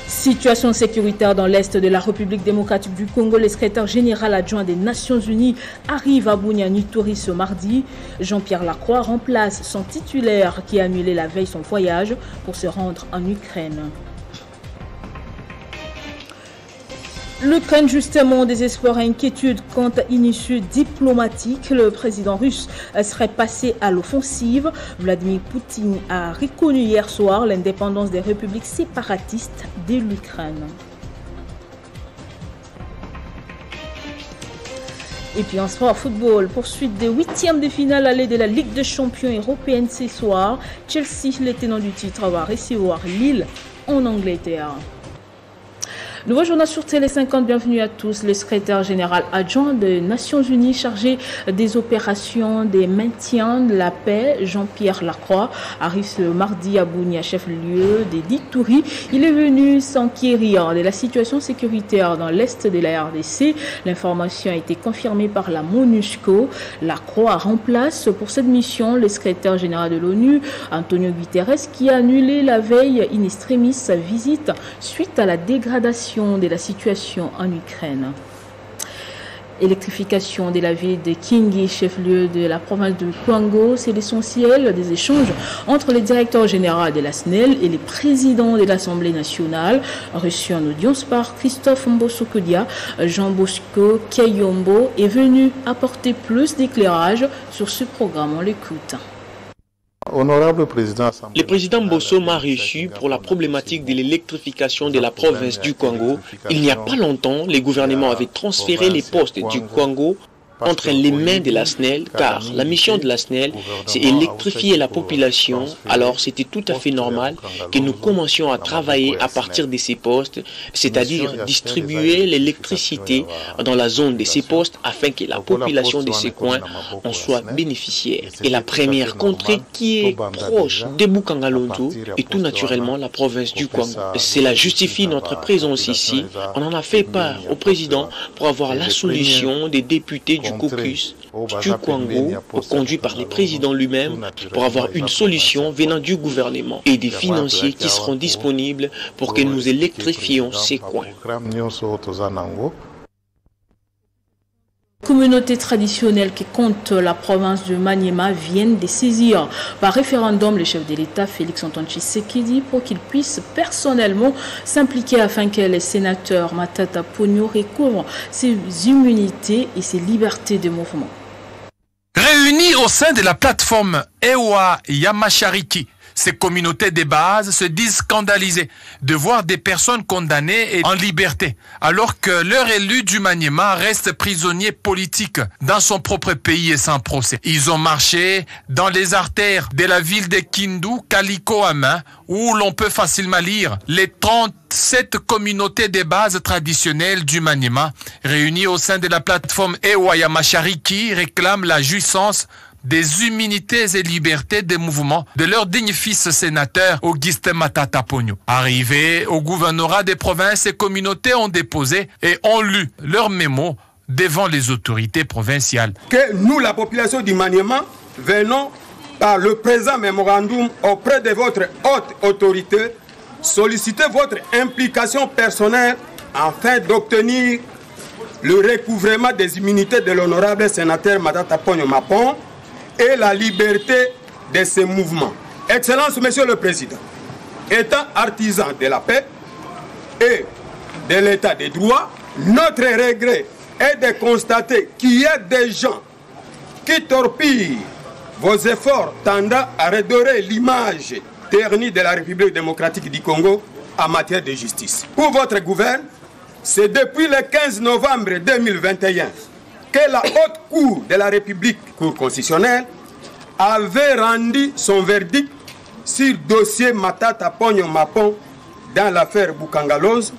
Situation sécuritaire dans l'Est de la République démocratique du Congo. Le secrétaire général adjoint des Nations Unies arrive à Bunia-Ituri ce mardi. Jean-Pierre Lacroix remplace son titulaire qui a annulé la veille son voyage pour se rendre en Ukraine. L'Ukraine, justement, des espoirs et inquiétudes quant à une issue diplomatique. Le président russe serait passé à l'offensive. Vladimir Poutine a reconnu hier soir l'indépendance des républiques séparatistes de l'Ukraine. Et puis en sport football, poursuite des huitièmes de finale aller de la Ligue des champions européenne ce soir. Chelsea, le tenant du titre, va recevoir Lille en Angleterre. Nouveau journal sur Télé 50, bienvenue à tous. Le secrétaire général adjoint des Nations Unies chargé des opérations de maintien de la paix, Jean-Pierre Lacroix, arrive ce mardi à Bunia, chef-lieu de l'Ituri. Il est venu s'enquérir de la situation sécuritaire dans l'est de la RDC. L'information a été confirmée par la MONUSCO. Lacroix remplace pour cette mission le secrétaire général de l'ONU, Antonio Guterres, qui a annulé la veille in extremis sa visite suite à la dégradation de la situation en Ukraine. Électrification de la ville de Kingi, chef-lieu de la province de Kwango, c'est l'essentiel des échanges entre le directeur général de la SNEL et le président de l'Assemblée nationale. Reçu en audience par Christophe Mbosso-Kodia, Jean Bosco Kayombo est venu apporter plus d'éclairage sur ce programme. On l'écoute. Le président Bosso m'a reçu pour la problématique de l'électrification de la province du Congo. Il n'y a pas longtemps, le gouvernement avait transféré les postes du Congo entre les mains de la SNEL, car la mission de la SNEL, c'est électrifier la population. Alors c'était tout à fait normal que nous commencions à travailler à partir de ces postes, c'est-à-dire distribuer l'électricité dans la zone de ces postes afin que la population de ces coins en soit bénéficiaire. Et la première contrée qui est proche de Bukangalonto est tout naturellement la province du Congo. Cela justifie notre présence ici. On en a fait part au président pour avoir la solution des députés du caucus du Congo, conduit par le président lui-même, pour avoir une solution venant du gouvernement et des financiers qui seront disponibles pour que nous électrifions ces coins. Communautés traditionnelles qui comptent la province de Maniema viennent de saisir par référendum le chef de l'État Félix Antoine Tshisekedi pour qu'il puisse personnellement s'impliquer afin que les sénateurs Matata Ponyo recouvrent ses immunités et ses libertés de mouvement. Réunis au sein de la plateforme Ewa Yamashariki, ces communautés de base se disent scandalisées de voir des personnes condamnées et en liberté, alors que leur élu du Maniema reste prisonnier politique dans son propre pays et sans procès. Ils ont marché dans les artères de la ville de Kindu, Kaliko à main, où l'on peut facilement lire les 37 communautés de base traditionnelles du Maniema, réunies au sein de la plateforme Ewa Yamashariki, réclament la jouissance des immunités et libertés des mouvements de leur digne fils sénateur Auguste Matata Ponyo. Arrivés au gouvernorat des provinces, et communautés ont déposé et ont lu leur mémo devant les autorités provinciales. Que nous, la population du Maniema, venons par le présent mémorandum auprès de votre haute autorité solliciter votre implication personnelle afin d'obtenir le recouvrement des immunités de l'honorable sénateur Matata Ponyo Mapon et la liberté de ces mouvements. Excellence, Monsieur le Président, étant artisan de la paix et de l'état des droits, notre regret est de constater qu'il y a des gens qui torpillent vos efforts tendant à redorer l'image ternie de la République démocratique du Congo en matière de justice. Pour votre gouvernement, c'est depuis le 15 novembre 2021 que la Haute Cour de la République, Cour constitutionnelle, avait rendu son verdict sur dossier Matata Ponyo Mapon dans l'affaire Bukangalose,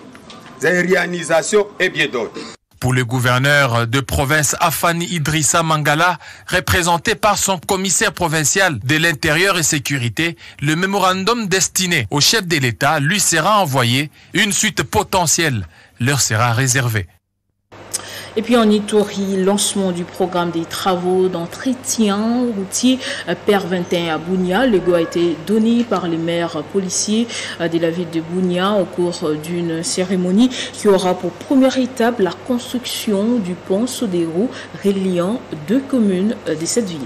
réalisation et bien d'autres. Pour le gouverneur de province Afani Idrissa Mangala, représenté par son commissaire provincial de l'intérieur et sécurité, le mémorandum destiné au chef de l'État lui sera envoyé. Une suite potentielle leur sera réservée. Et puis en Ituri, lancement du programme des travaux d'entretien routier Père 21 à Bunia. Le go a été donné par les maires policiers de la ville de Bunia au cours d'une cérémonie qui aura pour première étape la construction du pont Sodero reliant deux communes de cette ville.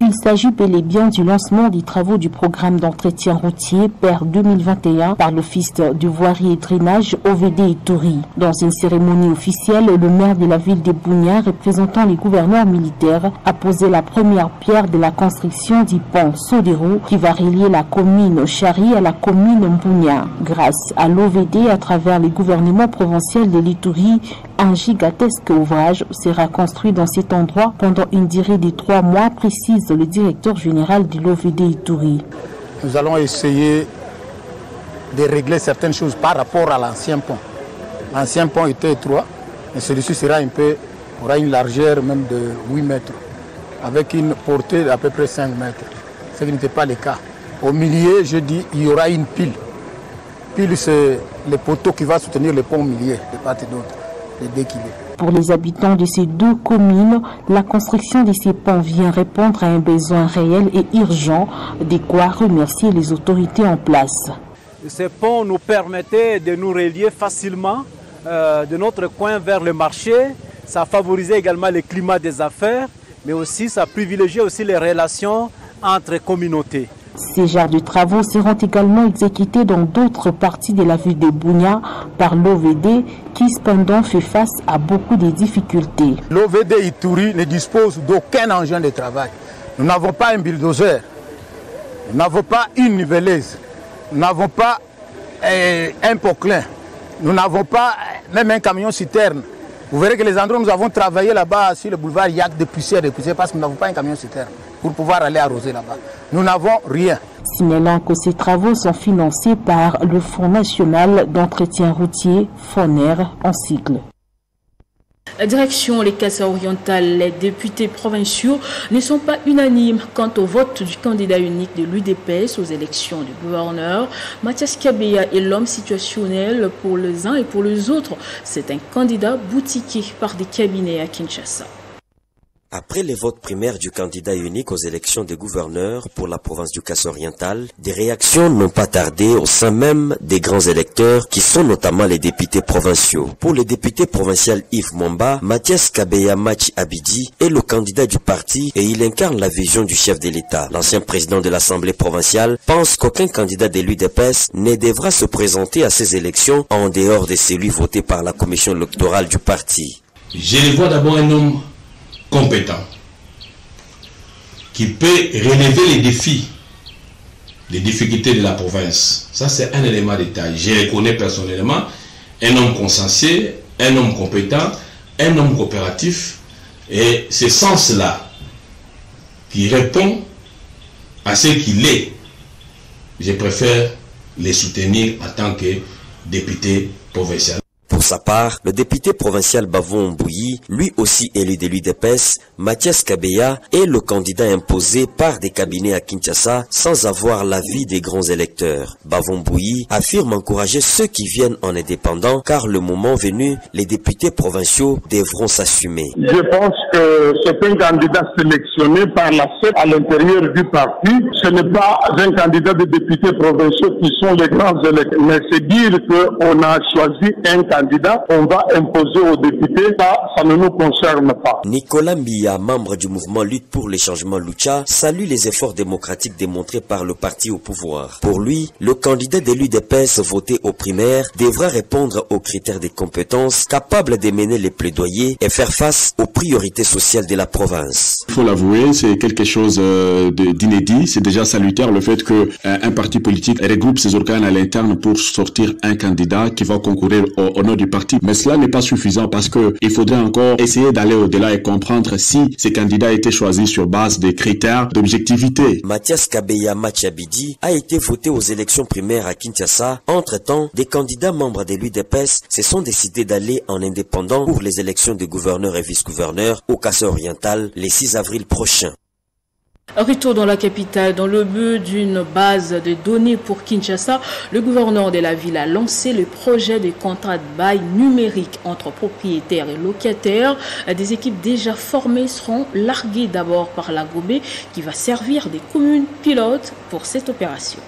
Il s'agit bel et bien du lancement des travaux du programme d'entretien routier PER 2021 par l'Office de voirie et drainage OVD Ituri. Dans une cérémonie officielle, le maire de la ville de Bunia, représentant les gouverneurs militaires, a posé la première pierre de la construction du pont Sodero qui va relier la commune Chari à la commune Bunia. Grâce à l'OVD, à travers les gouvernements provinciaux de l'Ituri, un gigantesque ouvrage sera construit dans cet endroit pendant une durée de 3 mois, précise le directeur général de l'OVD Ituri. Nous allons essayer de régler certaines choses par rapport à l'ancien pont. L'ancien pont était étroit, mais celui-ci aura une largeur même de 8 mètres, avec une portée d'à peu près 5 mètres, ce qui n'était pas le cas. Au milieu, je dis, il y aura une pile. Pile, c'est le poteau qui va soutenir le pont au milieu, de part et d'autre. Pour les habitants de ces deux communes, la construction de ces ponts vient répondre à un besoin réel et urgent, de quoi remercier les autorités en place. Ces ponts nous permettaient de nous relier facilement de notre coin vers le marché. Ça favorisait également le climat des affaires, mais aussi ça privilégiait aussi les relations entre communautés. Ces genres de travaux seront également exécutés dans d'autres parties de la ville de Bunia par l'OVD qui cependant fait face à beaucoup de difficultés. L'OVD Ituri ne dispose d'aucun engin de travail. Nous n'avons pas un bulldozer, nous n'avons pas une niveleuse, nous n'avons pas un poclin, nous n'avons pas même un camion citerne. Vous verrez que les endroits où nous avons travaillé là-bas sur le boulevard, il y a des poussières parce que nous n'avons pas un camion citerne pour pouvoir aller arroser là-bas. Nous n'avons rien. Signalant que ces travaux sont financés par le Fonds national d'entretien routier, FONER en sigle. La direction les Kasaï-Orientales, les députés provinciaux ne sont pas unanimes quant au vote du candidat unique de l'UDPS aux élections du gouverneur. Mathias Kabeya est l'homme situationnel pour les uns et pour les autres. C'est un candidat boutiqué par des cabinets à Kinshasa. Après les votes primaires du candidat unique aux élections de gouverneurs pour la province du Kasaï-Oriental, des réactions n'ont pas tardé au sein même des grands électeurs qui sont notamment les députés provinciaux. Pour le député provincial Yves Mwamba, Mathias Kabeya Machi Abidi est le candidat du parti et il incarne la vision du chef de l'État. L'ancien président de l'Assemblée provinciale pense qu'aucun candidat de l'UDPS ne devra se présenter à ces élections en dehors de celui voté par la commission électorale du parti. Je vois d'abord un homme compétent, qui peut relever les défis, les difficultés de la province. Ça, c'est un élément de détail. Je reconnais personnellement un homme consciencieux, un homme compétent, un homme coopératif, et c'est sans cela qui répond à ce qu'il est. Je préfère les soutenir en tant que député provincial. Pour sa part, le député provincial Bavon Mbouyi, lui aussi élu de l'UDPS, Mathias Kabeya, est le candidat imposé par des cabinets à Kinshasa sans avoir l'avis des grands électeurs. Bavon Mbouyi affirme encourager ceux qui viennent en indépendant car le moment venu, les députés provinciaux devront s'assumer. Je pense que c'est un candidat sélectionné par la CEP à l'intérieur du parti. Ce n'est pas un candidat de députés provinciaux qui sont les grands électeurs. Mais c'est dire qu'on a choisi un candidat, on va imposer aux députés, ça ne nous concerne pas. Nicolas Mia, membre du mouvement Lutte pour les changements Lucha, salue les efforts démocratiques démontrés par le parti au pouvoir. Pour lui, le candidat de l'UDPS voté aux primaires devra répondre aux critères des compétences, capable de mener les plaidoyers et faire face aux priorités sociales de la province. Il faut l'avouer, c'est quelque chose d'inédit. C'est déjà salutaire le fait qu'un parti politique regroupe ses organes à l'interne pour sortir un candidat qui va concourir au nom du parti. Mais cela n'est pas suffisant parce qu'il faudrait encore essayer d'aller au-delà et comprendre si ces candidats étaient choisis sur base des critères d'objectivité. Mathias Kabeya Machi Abidi a été voté aux élections primaires à Kinshasa. Entre-temps, des candidats membres de l'UDPS se sont décidés d'aller en indépendant pour les élections de gouverneurs et vice-gouverneurs au Kasaï-Oriental le 6 avril prochain. Retour dans la capitale, dans le but d'une base de données pour Kinshasa, le gouverneur de la ville a lancé le projet de contrat de bail numérique entre propriétaires et locataires. Des équipes déjà formées seront larguées d'abord par la Gobé qui va servir des communes pilotes pour cette opération.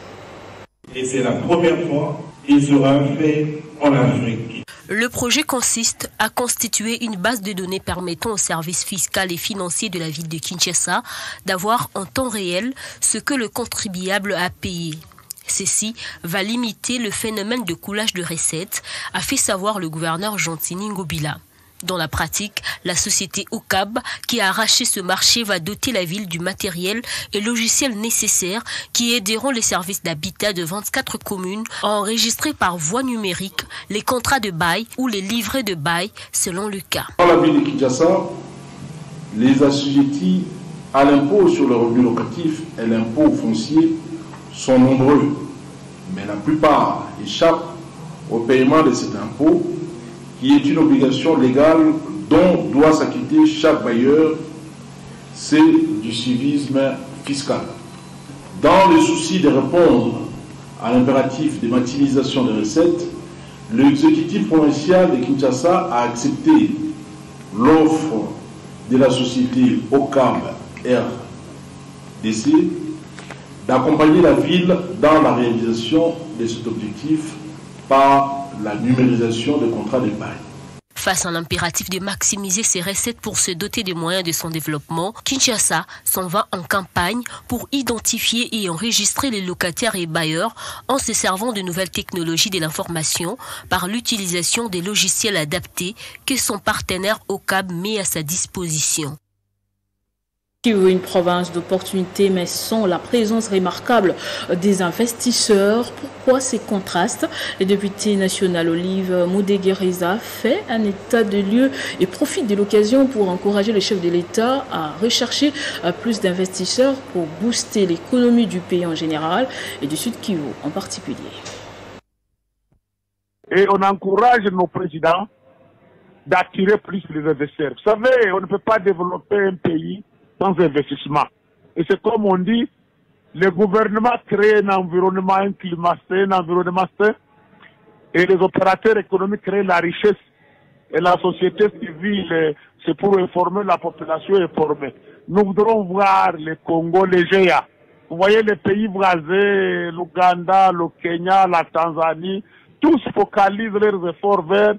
Et c'est la première fois qu'il sera fait en Afrique. Le projet consiste à constituer une base de données permettant aux services fiscaux et financiers de la ville de Kinshasa d'avoir en temps réel ce que le contribuable a payé. Ceci va limiter le phénomène de coulage de recettes, a fait savoir le gouverneur Jantini Ngobila. Dans la pratique, la société OCAB qui a arraché ce marché va doter la ville du matériel et logiciels nécessaires qui aideront les services d'habitat de 24 communes à enregistrer par voie numérique les contrats de bail ou les livrets de bail selon le cas. Dans la ville de Kinshasa, les assujettis à l'impôt sur le revenu locatif et l'impôt foncier sont nombreux, mais la plupart échappent au paiement de cet impôt qui est une obligation légale dont doit s'acquitter chaque bailleur, c'est du civisme fiscal. Dans le souci de répondre à l'impératif de maximisation des recettes, l'exécutif provincial de Kinshasa a accepté l'offre de la société OCAB RDC d'accompagner la ville dans la réalisation de cet objectif par la numérisation des contrats de bail. Face à l'impératif de maximiser ses recettes pour se doter des moyens de son développement, Kinshasa s'en va en campagne pour identifier et enregistrer les locataires et bailleurs en se servant de nouvelles technologies de l'information par l'utilisation des logiciels adaptés que son partenaire OCAB met à sa disposition. Une province d'opportunités, mais sans la présence remarquable des investisseurs. Pourquoi ces contrastes? Le député national Olive Moudeguereza fait un état de lieu et profite de l'occasion pour encourager le chef de l'État à rechercher plus d'investisseurs pour booster l'économie du pays en général et du Sud Kivu en particulier. Et on encourage nos présidents d'attirer plus les investisseurs. Vous savez, on ne peut pas développer un pays sans investissement. Et c'est comme on dit, le gouvernement crée un environnement, un climat sain, un environnement sain, et les opérateurs économiques créent la richesse. Et la société civile, c'est pour informer la population informée. Nous voudrons voir le Congo, les GEA. Vous voyez les pays voisins, l'Ouganda, le Kenya, la Tanzanie, tous focalisent leurs efforts vers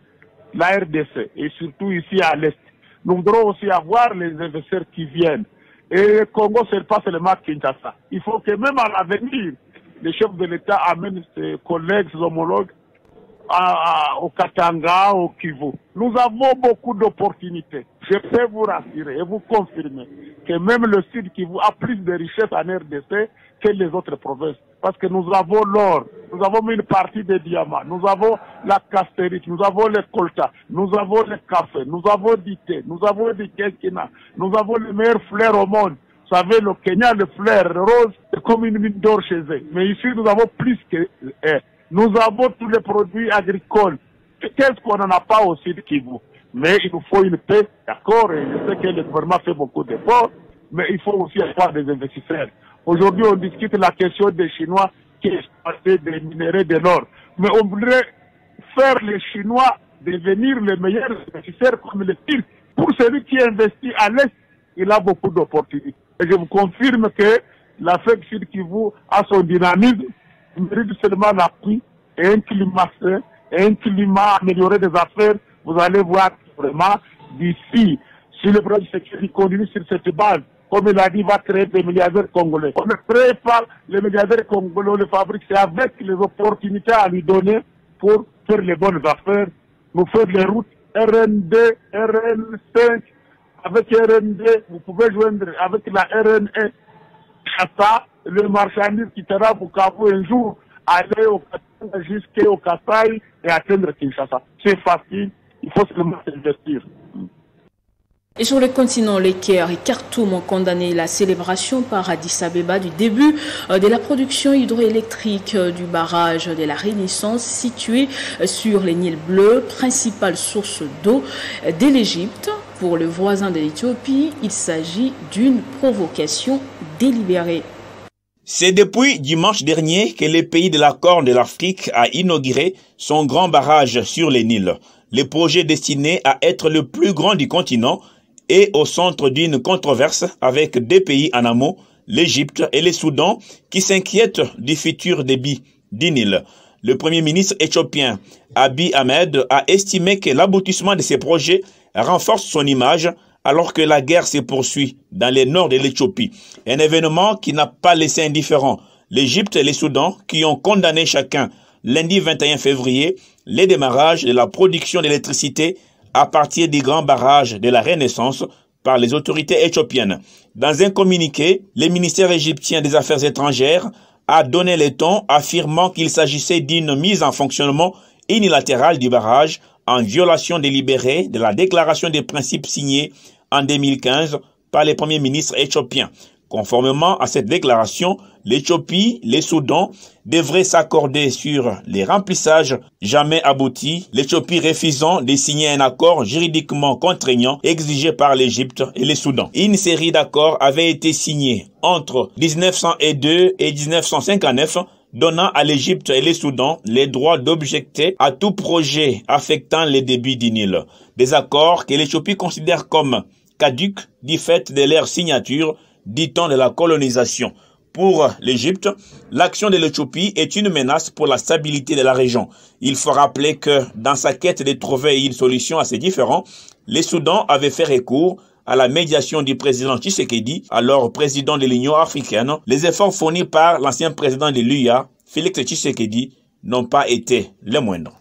la RDC, et surtout ici à l'Est. Nous voudrons aussi avoir les investisseurs qui viennent. Et le Congo, ce n'est pas seulement Kinshasa. Il faut que même à l'avenir, les chefs de l'État amènent ses collègues, ses homologues au Katanga, au Kivu. Nous avons beaucoup d'opportunités. Je peux vous rassurer et vous confirmer que même le Sud Kivu a plus de richesses en RDC que les autres provinces. Parce que nous avons l'or, nous avons une partie des diamants, nous avons la castérite, nous avons le colta, nous avons le café, nous avons du thé, nous avons du quinquina, nous avons les meilleures fleurs au monde. Vous savez, le Kenya, le fleur rose, c'est comme une mine d'or chez eux. Mais ici, nous avons plus que... nous avons tous les produits agricoles. Qu'est-ce qu'on n'en a pas au Sud Kivu? Mais il nous faut une paix, d'accord? Et je sais que le gouvernement fait beaucoup d'efforts, mais il faut aussi avoir des investisseurs. Aujourd'hui, on discute la question des Chinois qui exploitent des minéraux de l'or. Mais on voudrait faire les Chinois devenir les meilleurs investisseurs comme les Turcs. Pour celui qui investit à l'Est, il a beaucoup d'opportunités. Et je vous confirme que l'Afrique Sud Kivu a son dynamisme, mérite seulement l'appui et un climat sain, et un climat amélioré des affaires. Vous allez voir vraiment d'ici, si le projet de sécurité continue sur cette base, comme il a dit, va créer des milliardaires congolais. On ne crée pas les milliardaires congolais, on les fabrique, c'est avec les opportunités à lui donner pour faire les bonnes affaires, nous faire les routes RN2, RN5, avec RN2, vous pouvez joindre avec la RN1, ça, le marchandise qui sera pour Bukavu un jour, aller jusqu'au Kasaï et atteindre Kinshasa. C'est facile, il faut seulement s'investir. Et sur le continent, les Caire et Khartoum ont condamné la célébration par Addis Abeba du début de la production hydroélectrique du barrage de la Renaissance situé sur les Nils Bleus, principale source d'eau de l'Égypte. Pour le voisin de l'Éthiopie, il s'agit d'une provocation délibéré. C'est depuis dimanche dernier que le pays de la Corne de l'Afrique a inauguré son grand barrage sur le Nil. Le projet destiné à être le plus grand du continent est au centre d'une controverse avec deux pays en amont, l'Égypte et le Soudan, qui s'inquiètent du futur débit du Nil. Le premier ministre éthiopien Abiy Ahmed a estimé que l'aboutissement de ces projets renforce son image alors que la guerre se poursuit dans le nord de l'Éthiopie. Un événement qui n'a pas laissé indifférent l'Égypte et le Soudan qui ont condamné chacun lundi 21 février les démarrages de la production d'électricité à partir du grand barrage de la Renaissance par les autorités éthiopiennes. Dans un communiqué, le ministère égyptien des Affaires étrangères a donné le ton affirmant qu'il s'agissait d'une mise en fonctionnement unilatérale du barrage en violation délibérée de la déclaration des principes signée en 2015 par le premier ministre éthiopien. Conformément à cette déclaration, l'Éthiopie, le Soudan devraient s'accorder sur les remplissages jamais aboutis, l'Éthiopie refusant de signer un accord juridiquement contraignant exigé par l'Égypte et le Soudan. Une série d'accords avait été signée entre 1902 et 1959, donnant à l'Égypte et le Soudan les droits d'objecter à tout projet affectant les débits du Nil. Des accords que l'Éthiopie considère comme caducs du fait de leur signature du temps de la colonisation. Pour l'Égypte, l'action de l'Éthiopie est une menace pour la stabilité de la région. Il faut rappeler que dans sa quête de trouver une solution à ces différends, le Soudan avait fait recours à la médiation du président Tshisekedi, alors président de l'Union africaine. Les efforts fournis par l'ancien président de l'UA, Félix Tshisekedi, n'ont pas été les moindres.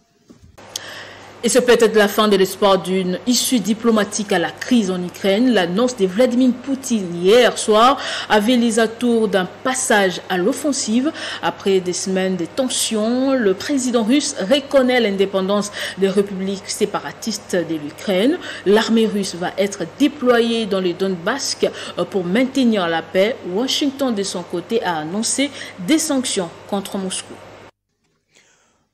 Et c'est peut-être la fin de l'espoir d'une issue diplomatique à la crise en Ukraine. L'annonce de Vladimir Poutine hier soir avait les atours d'un passage à l'offensive. Après des semaines de tensions, le président russe reconnaît l'indépendance des républiques séparatistes de l'Ukraine. L'armée russe va être déployée dans le Donbass pour maintenir la paix. Washington, de son côté, a annoncé des sanctions contre Moscou.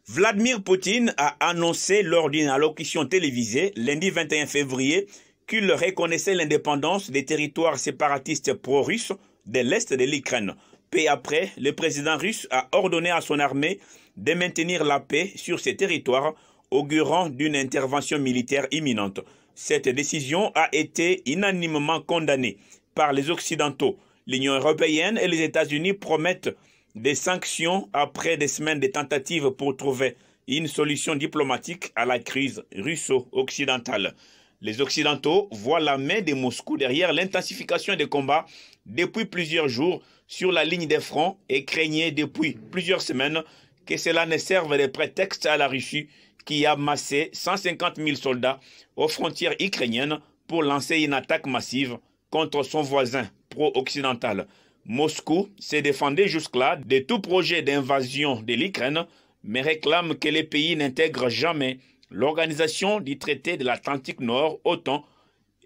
Vladimir Poutine a annoncé lors d'une allocution télévisée lundi 21 février qu'il reconnaissait l'indépendance des territoires séparatistes pro-russes de l'Est de l'Ukraine. Peu après, le président russe a ordonné à son armée de maintenir la paix sur ces territoires, augurant d'une intervention militaire imminente. Cette décision a été unanimement condamnée par les Occidentaux. L'Union européenne et les États-Unis promettent des sanctions après des semaines de tentatives pour trouver une solution diplomatique à la crise russo-occidentale. Les Occidentaux voient la main de Moscou derrière l'intensification des combats depuis plusieurs jours sur la ligne des fronts et craignaient depuis plusieurs semaines que cela ne serve de prétexte à la Russie qui a massé 150 000 soldats aux frontières ukrainiennes pour lancer une attaque massive contre son voisin pro-occidental. Moscou s'est défendu jusque-là de tout projet d'invasion de l'Ukraine, mais réclame que les pays n'intègrent jamais l'organisation du traité de l'Atlantique Nord, OTAN,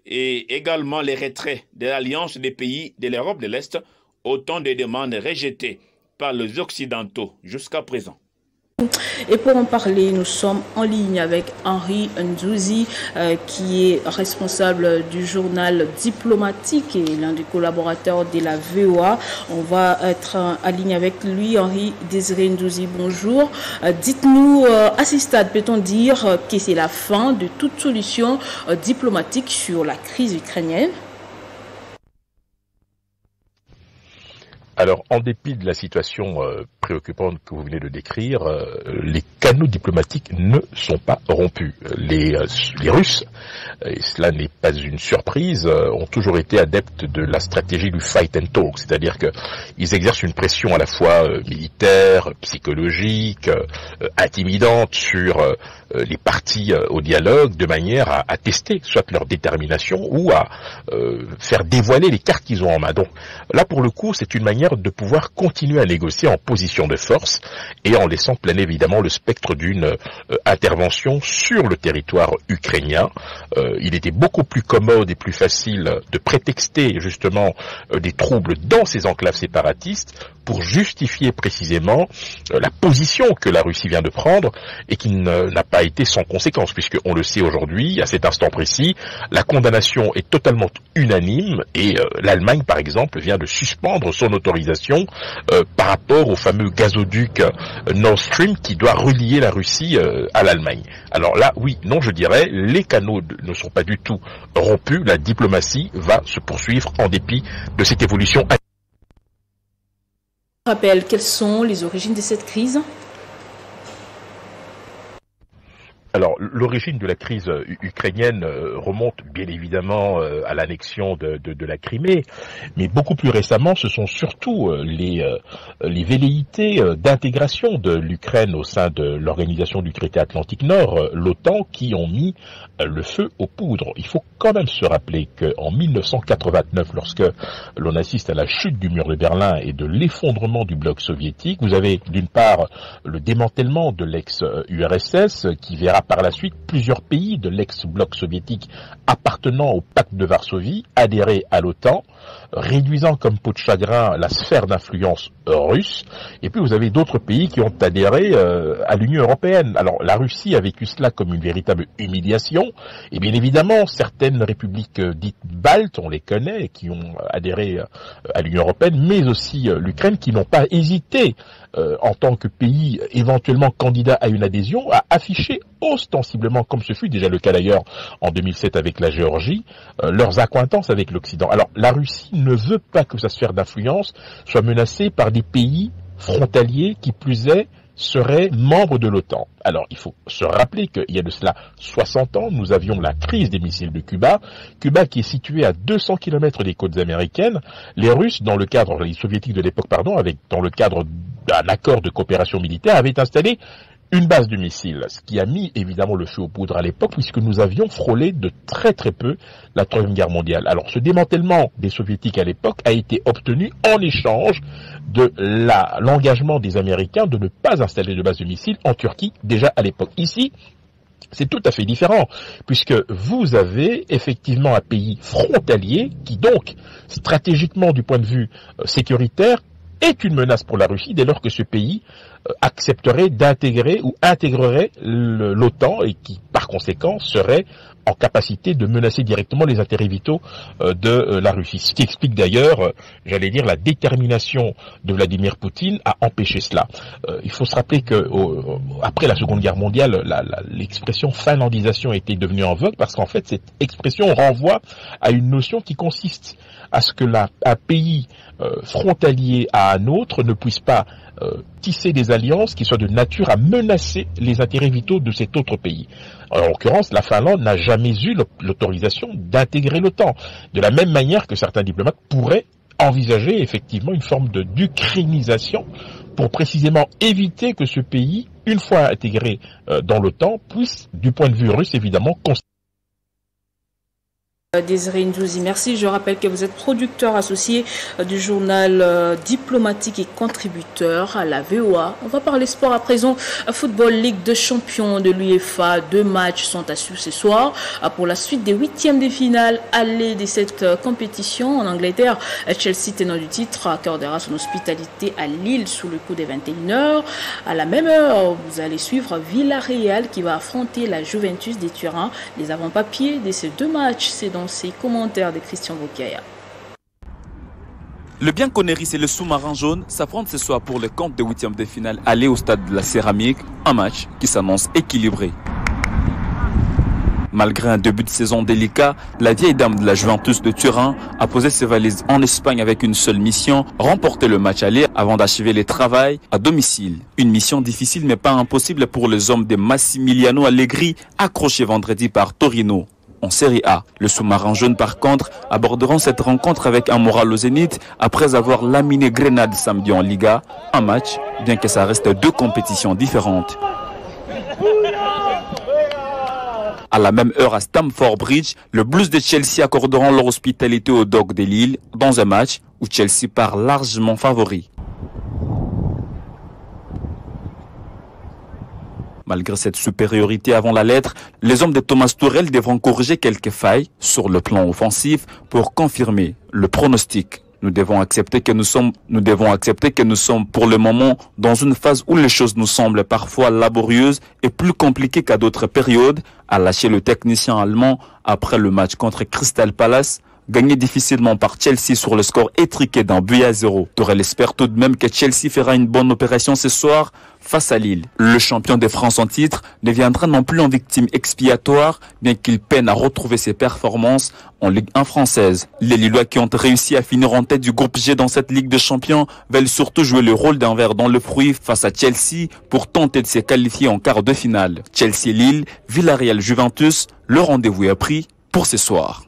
et également les retraits de l'Alliance des pays de l'Europe de l'Est, autant de demandes rejetées par les Occidentaux jusqu'à présent. Et pour en parler, nous sommes en ligne avec Henri Ndouzi, qui est responsable du journal diplomatique et l'un des collaborateurs de la VOA. On va être en ligne avec lui. Henri Désiré Ndouzi, bonjour. Dites-nous, à ce stade, peut-on dire que c'est la fin de toute solution diplomatique sur la crise ukrainienne? Alors, en dépit de la situation préoccupante que vous venez de décrire, les canaux diplomatiques ne sont pas rompus. Les Russes, et cela n'est pas une surprise, ont toujours été adeptes de la stratégie du fight and talk, c'est-à-dire qu'ils exercent une pression à la fois militaire, psychologique, intimidante sur les parties au dialogue, de manière à tester soit leur détermination ou à faire dévoiler les cartes qu'ils ont en main. Donc là, pour le coup, c'est une manière manière de pouvoir continuer à négocier en position de force et en laissant planer évidemment le spectre d'une intervention sur le territoire ukrainien. Il était beaucoup plus commode et plus facile de prétexter justement des troubles dans ces enclaves séparatistes pour justifier précisément la position que la Russie vient de prendre et qui n'a pas été sans conséquence, puisque on le sait aujourd'hui, à cet instant précis, la condamnation est totalement unanime et l'Allemagne, par exemple, vient de suspendre son autorisation par rapport au fameux gazoduc Nord Stream qui doit relier la Russie à l'Allemagne. Alors là, oui, non, je dirais, les canaux ne sont pas du tout rompus, la diplomatie va se poursuivre en dépit de cette évolution. Rappelle, quelles sont les origines de cette crise? Alors, l'origine de la crise ukrainienne remonte bien évidemment à l'annexion de la Crimée, mais beaucoup plus récemment, ce sont surtout les velléités d'intégration de l'Ukraine au sein de l'organisation du traité Atlantique Nord, l'OTAN, qui ont mis le feu aux poudres. Il faut quand même se rappeler qu'en 1989, lorsque l'on assiste à la chute du mur de Berlin et de l'effondrement du bloc soviétique, vous avez d'une part le démantèlement de l'ex-URSS qui verra par la suite plusieurs pays de l'ex-bloc soviétique appartenant au pacte de Varsovie adhérer à l'OTAN, réduisant comme peau de chagrin la sphère d'influence russe. Et puis vous avez d'autres pays qui ont adhéré à l'Union européenne. Alors la Russie a vécu cela comme une véritable humiliation. Et bien évidemment, certaines républiques dites baltes, on les connaît, qui ont adhéré à l'Union européenne, mais aussi l'Ukraine, qui n'ont pas hésité en tant que pays éventuellement candidat à une adhésion, à afficher ostensiblement, comme ce fut déjà le cas d'ailleurs en 2007 avec la Géorgie, leurs accointances avec l'Occident. Alors la Russie ne veut pas que sa sphère d'influence soit menacée par des pays frontaliers qui plus est seraient membres de l'OTAN. Alors, il faut se rappeler qu'il y a de cela 60 ans, nous avions la crise des missiles de Cuba. Cuba qui est située à 200 km des côtes américaines. Les Russes, les Soviétiques de l'époque, dans le cadre d'un accord de coopération militaire, avaient installé une base de missiles, ce qui a mis évidemment le feu aux poudres à l'époque, puisque nous avions frôlé de très très peu la Troisième Guerre mondiale. Alors ce démantèlement des Soviétiques à l'époque a été obtenu en échange de l'engagement des Américains de ne pas installer de base de missiles en Turquie déjà à l'époque. Ici, c'est tout à fait différent, puisque vous avez effectivement un pays frontalier qui donc, stratégiquement du point de vue sécuritaire, est une menace pour la Russie dès lors que ce pays accepterait d'intégrer ou intégrerait l'OTAN et qui, par conséquent, serait en capacité de menacer directement les intérêts vitaux de la Russie. Ce qui explique d'ailleurs, la détermination de Vladimir Poutine à empêcher cela. Il faut se rappeler que après la Seconde Guerre mondiale, l'expression finlandisation était devenue en vogue parce qu'en fait, cette expression renvoie à une notion qui consiste à ce que un pays frontalier à un autre ne puisse pas tisser des alliances qui soient de nature à menacer les intérêts vitaux de cet autre pays. En l'occurrence, la Finlande n'a jamais eu l'autorisation d'intégrer l'OTAN. De la même manière que certains diplomates pourraient envisager effectivement une forme d'ukrainisation pour précisément éviter que ce pays, une fois intégré dans l'OTAN, puisse, du point de vue russe évidemment, Désiré Ndouzi, merci. Je rappelle que vous êtes producteur associé du journal diplomatique et contributeur à la VOA. On va parler sport à présent. Football Ligue de champions de l'UEFA. 2 matchs sont à suivre ce soir pour la suite des 8e de finale aller de cette compétition. En Angleterre, Chelsea, tenant du titre, accordera son hospitalité à Lille sous le coup des 21h. À la même heure, vous allez suivre Villarreal qui va affronter la Juventus de Turin. Les avant-papiers de ces 2 matchs, c'est dans ces commentaires de Christian Vokaya. Le Bianconeri et le sous-marin jaune s'affrontent ce soir pour le compte de 8e de finale aller au stade de la Céramique, un match qui s'annonce équilibré. Malgré un début de saison délicat, la vieille dame de la Juventus de Turin a posé ses valises en Espagne avec une seule mission, remporter le match aller avant d'achever les travaux à domicile. Une mission difficile mais pas impossible pour les hommes de Massimiliano Allegri, accrochés vendredi par Torino. En Série A, le sous-marin jaune par contre aborderont cette rencontre avec un moral au zénith après avoir laminé Grenade samedi en Liga, un match bien que ça reste 2 compétitions différentes. À la même heure à Stamford Bridge, le Blues de Chelsea accorderont leur hospitalité aux Dogs de Lille dans un match où Chelsea part largement favori. Malgré cette supériorité avant la lettre, les hommes de Thomas Tuchel devront corriger quelques failles sur le plan offensif pour confirmer le pronostic. Nous devons accepter que nous sommes pour le moment dans une phase où les choses nous semblent parfois laborieuses et plus compliquées qu'à d'autres périodes, a lâché le technicien allemand après le match contre Crystal Palace, gagné difficilement par Chelsea sur le score étriqué d'1-0. Tuchel espère tout de même que Chelsea fera une bonne opération ce soir face à Lille. Le champion de France en titre ne viendra non plus en victime expiatoire, bien qu'il peine à retrouver ses performances en Ligue 1 française. Les Lillois qui ont réussi à finir en tête du groupe G dans cette Ligue des Champions veulent surtout jouer le rôle d'un ver dans le fruit face à Chelsea pour tenter de se qualifier en quart de finale. Chelsea-Lille, Villarreal-Juventus, le rendez-vous est pris pour ce soir.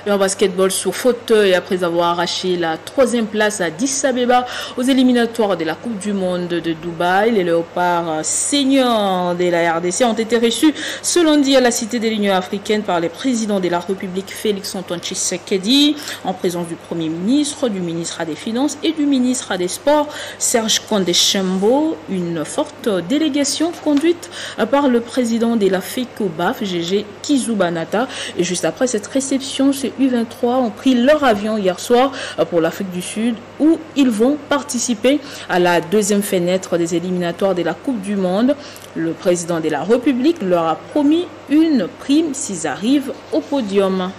Et en basketball sur fauteuil, après avoir arraché la 3e place à Addis Abeba aux éliminatoires de la Coupe du Monde de Dubaï, les léopards seniors de la RDC ont été reçus ce lundi à la Cité de l'Union africaine par les présidents de la République Félix-Antoine Tshisekedi, en présence du Premier ministre, du ministre des Finances et du ministre des Sports Serge Kondé-Chembo. Une forte délégation conduite par le président de la FECOBAF, GG Kizubanata. Et juste après cette réception, ces U23 ont pris leur avion hier soir pour l'Afrique du Sud, où ils vont participer à la 2e fenêtre des éliminatoires de la Coupe du Monde. Le président de la République leur a promis une prime s'ils arrivent au podium.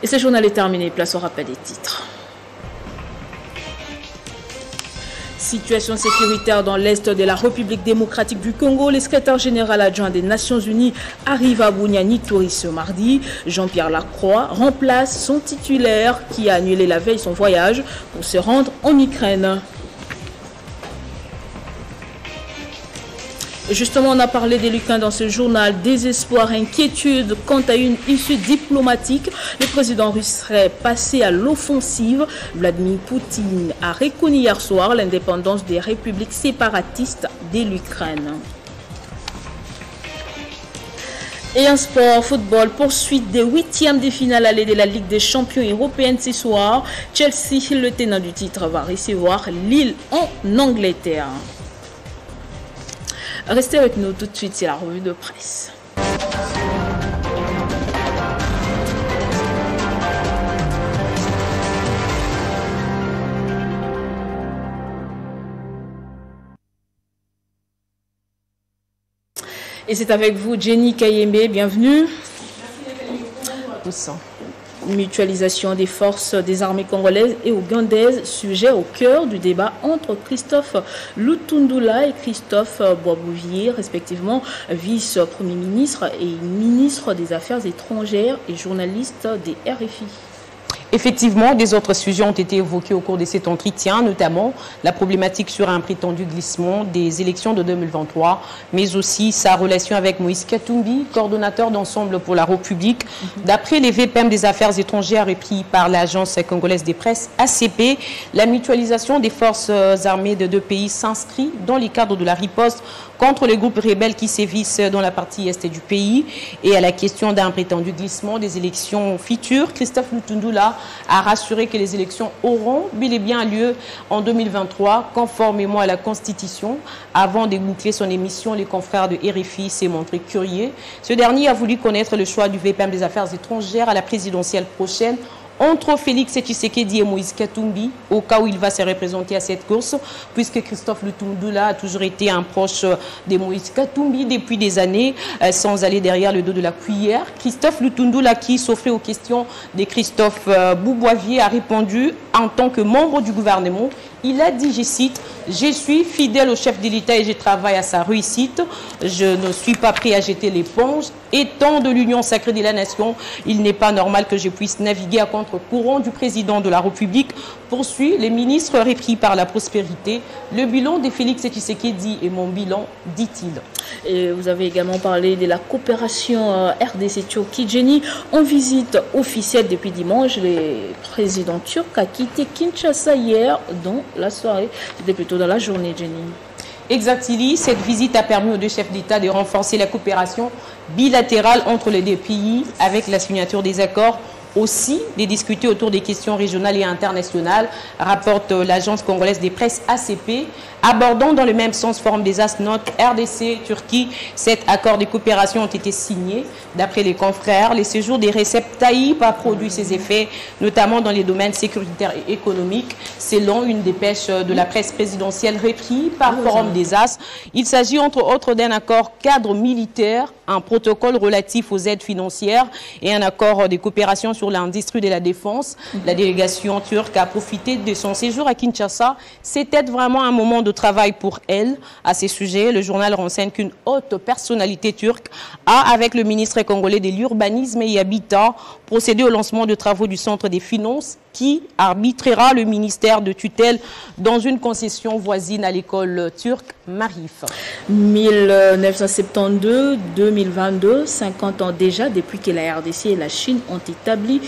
Et ce journal est terminé. Place au rappel des titres. Situation sécuritaire dans l'est de la République démocratique du Congo. Le secrétaire général adjoint des Nations Unies arrive à Bunyani-Touri ce mardi. Jean-Pierre Lacroix remplace son titulaire qui a annulé la veille son voyage pour se rendre en Ukraine. Et justement, on a parlé des Lucains dans ce journal. Désespoir, inquiétude quant à une issue diplomatique. Le président russe serait passé à l'offensive. Vladimir Poutine a reconnu hier soir l'indépendance des républiques séparatistes de l'Ukraine. Et en sport, football, poursuite des 8e de finale allée de la Ligue des champions européenne ce soir. Chelsea, le tenant du titre, va recevoir Lille en Angleterre. Restez avec nous tout de suite, c'est la revue de presse. Et c'est avec vous, Jenny Kayembe, bienvenue. Merci. Mutualisation des forces des armées congolaises et ougandaises, sujet au cœur du débat entre Christophe Lutundula et Christophe Boisbouvier, respectivement vice-premier ministre et ministre des Affaires étrangères et journaliste des RFI. Effectivement, des autres sujets ont été évoqués au cours de cet entretien, notamment la problématique sur un prétendu glissement des élections de 2023, mais aussi sa relation avec Moïse Katumbi, coordonnateur d'Ensemble pour la République. D'après les VPM des Affaires étrangères repris par l'Agence congolaise des presses, ACP, la mutualisation des forces armées de deux pays s'inscrit dans les cadres de la riposte contre les groupes rebelles qui sévissent dans la partie est du pays. Et à la question d'un prétendu glissement des élections futures, Christophe Lutundula a rassuré que les élections auront bel et bien lieu en 2023, conformément à la Constitution. Avant de boucler son émission, les confrères de RFI s'est montré curieux. Ce dernier a voulu connaître le choix du VPM des Affaires étrangères à la présidentielle prochaine entre Félix Tshisekedi et Moïse Katumbi, au cas où il va se représenter à cette course, puisque Christophe Lutundula a toujours été un proche de Moïse Katumbi depuis des années, sans aller derrière le dos de la cuillère. Christophe Lutundula, qui s'offrait aux questions de Christophe Boisbouvier, a répondu en tant que membre du gouvernement. Il a dit, je cite, « Je suis fidèle au chef de l'État et je travaille à sa réussite. Je ne suis pas prêt à jeter l'éponge. Étant de l'union sacrée de la nation, il n'est pas normal que je puisse naviguer à contre-courant du président de la République. » Poursuit les ministres repris par la prospérité. Le bilan de Félix Tshisekedi est mon bilan, dit-il. Et vous avez également parlé de la coopération RDC-Turquie. Jenny, en visite officielle depuis dimanche, le président turc a quitté Kinshasa hier dans la soirée. C'était plutôt dans la journée, Jenny. Exactement. Cette visite a permis aux deux chefs d'État de renforcer la coopération bilatérale entre les deux pays avec la signature des accords aussi de discuter autour des questions régionales et internationales, rapporte l'agence congolaise des presses ACP, abordant dans le même sens Forum des As, note RDC, Turquie. 7 accords de coopération ont été signés. D'après les confrères, les séjours des Recep Tayyip a produit ses effets, notamment dans les domaines sécuritaires et économiques, selon une dépêche de la presse présidentielle reprise par Forum des As. Il s'agit entre autres d'un accord cadre militaire, un protocole relatif aux aides financières et un accord de coopération sur l'industrie de la défense. La délégation turque a profité de son séjour à Kinshasa. C'était vraiment un moment de travail pour elle. À ces sujets, le journal renseigne qu'une haute personnalité turque a, avec le ministre congolais de l'Urbanisme et Habitat, procédé au lancement de travaux du Centre des Finances qui arbitrera le ministère de tutelle dans une concession voisine à l'école turque Marif. 1972-2022, 50 ans déjà depuis que la RDC et la Chine ont établi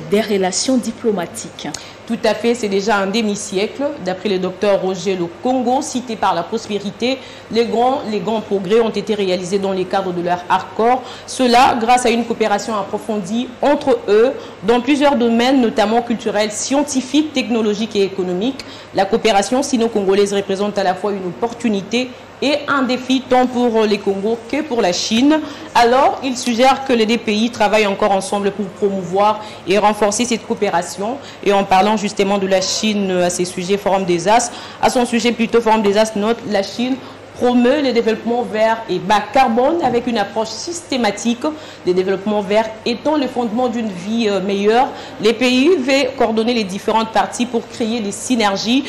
des relations diplomatiques. Tout à fait, c'est déjà un demi-siècle. D'après le docteur Roger Le Congo, cité par la prospérité, les grands progrès ont été réalisés dans le cadre de leur accord. Cela grâce à une coopération approfondie entre eux dans plusieurs domaines, notamment culturels, scientifiques, technologiques et économiques. La coopération sino-congolaise représente à la fois une opportunité et un défi tant pour les Congos que pour la Chine. Alors, il suggère que les deux pays travaillent encore ensemble pour promouvoir et renforcer cette coopération. Et en parlant justement de la Chine à ces sujets, Forum des As, à son sujet plutôt, Forum des As note la Chine promeut le développement vert et bas carbone avec une approche systématique des développements verts étant le fondement d'une vie meilleure. Les pays veulent coordonner les différentes parties pour créer des synergies,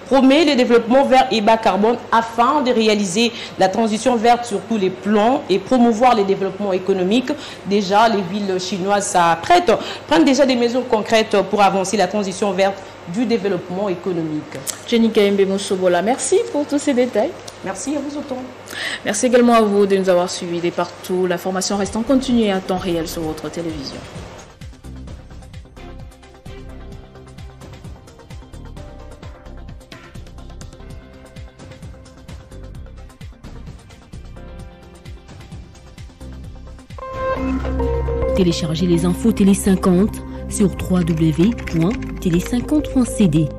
promet le développement vert et bas carbone afin de réaliser la transition verte sur tous les plans et promouvoir les développements économiques. Déjà, les villes chinoises prennent déjà des mesures concrètes pour avancer la transition verte du développement économique. Jenny Kaimbe Moussobola, merci pour tous ces détails. Merci à vous autant. Merci également à vous de nous avoir suivis de partout. La formation reste en continu et à temps réel sur votre télévision. Téléchargez les infos Télé 50 sur www.télé50.cd.